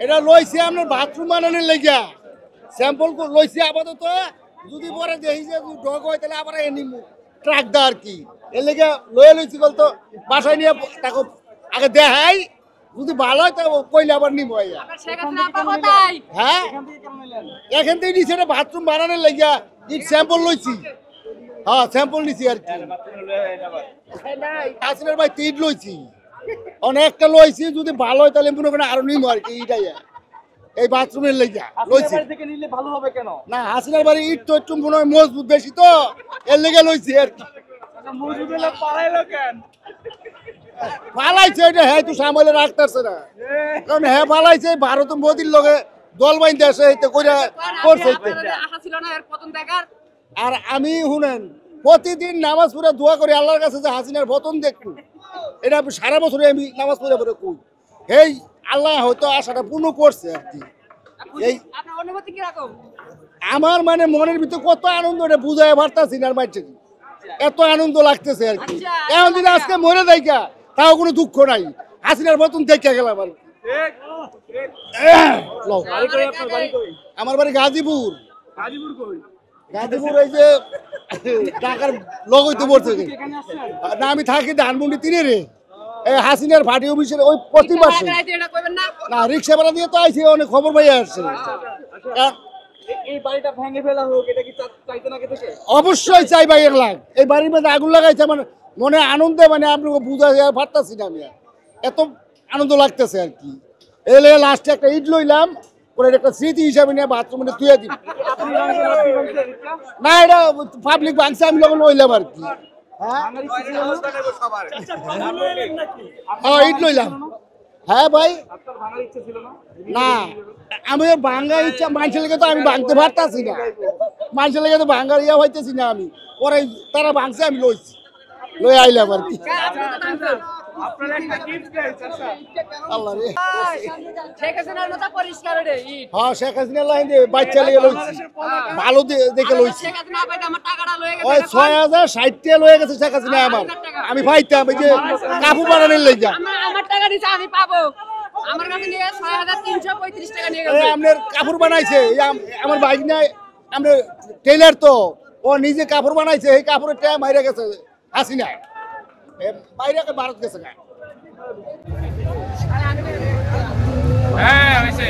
এটা লইছি আপনার বাথরুম বানানোর লেগা স্যাম্পল লইছি আপাতত যদি পরে দেখি যে ডগ হয় তাহলে আবার নিমু ট্রাক দা আর কি এর লেগে লয়ে লইছি বলতো বাসায় নিয়ে তাকে আগে দেখাই যদি ভালো হয় তো কইলে আবার নিমু হ্যাঁ এখান থেকে নিচে বাথরুম বানানোর লেগা ইট স্যাম্পল লইছি হ্যাঁ স্যাম্পল নিছি আর কি হাসিনার ভাই তিন লইছি অনেকটা লইছি যদি ভালো হয় তাহলে মনে করেন আরো নিমু আর কি এইটাই এই বাথরুমের লেগা লইছি না হাসিনার বাড়ি ইট তো একটু মনে হয় মজবুত বেশি তো এর লেগে লইছি আর কি পালাইছে এটা হ্যাঁ তুই সামলে রাখতেছে না কারণ হ্যাঁ পালাইছে ভারত মোদির লগে দল বাইন্দে আসে এটা করে করছে আর আমি শুনেন প্রতিদিন নামাজ পড়ে দোয়া করি আল্লাহর কাছে যে হাসিনার পতন দেখবো এটা সারা বছরে আমি নামাজ পড়ে পড়ে কই এই আল্লাহ হয়তো আশাটা পূর্ণ করছে আর কি এই আমার মানে মনের ভিতরে কত আনন্দ এটা বুঝায় পারতাছি না মাইছে এত আনন্দ লাগতেছে আর কি এখন যদি আজকে মরে দেখা তাও কোনো দুঃখ নাই হাসিনার মতন দেখে গেলাম আর আমার বাড়ি গাজীপুর গাজীপুর এই যে টাকার লগইতে পড়ছে না আমি থাকি ধানমন্ডি তিনে রে হাসিনার ভাটি অফিসের ওই প্রতি মাসে না রিক্সা ভাড়া দিয়ে তো আইসি অনেক খবর পাইয়া আসছে অবশ্যই চাই ভাই 1 লাখ এই বাড়ির মধ্যে আগুন লাগাইছে মানে মনে আনন্দে মানে আপনাকে বুঝা পারতাছি না আমি এত আনন্দ লাগতেছে আর কি এলে লাস্টে একটা ইট লইলাম পরে একটা স্মৃতি হিসাবে নিয়ে বাথরুমে তুই দিন না এটা পাবলিক বাংশে আমি লোক লইলাম আর কি হ্যাঁ ইট লইলাম হ্যাঁ ভাই না আমি ভাঙ্গা ইচ্ছা মানুষের লেগে তো আমি ভাঙতে পারতাছি না মানুষের লেগে তো ভাঙ্গার ইয়া হইতেছি না আমি পরে তারা ভাঙছে আমি লইছি লই আইলাম আর কি আল্লাহ রে হ্যাঁ শেখ হাসিনা লাইন দিয়ে বাচ্চা লেগে লইছি ভালো দেখে লইছি ওই 6060 টাকা লয়ে গেছে শেখ হাসিনা আমার আমি পাইতাম এই যে কাপড় বানানোর লেগা আমার টাকা দিছে আমি পাবো আমার কাছে নিয়ে 6335 টাকা নিয়ে গেছে আপনার কাপড় বানাইছে আমার বাইক নাই আমরা টেইলার তো ও নিজে কাপড় বানাইছে এই কাপড়ের টাকা মাইরা গেছে হাসিনা বাইরে ভারত গেছে না হ্যাঁ হইছে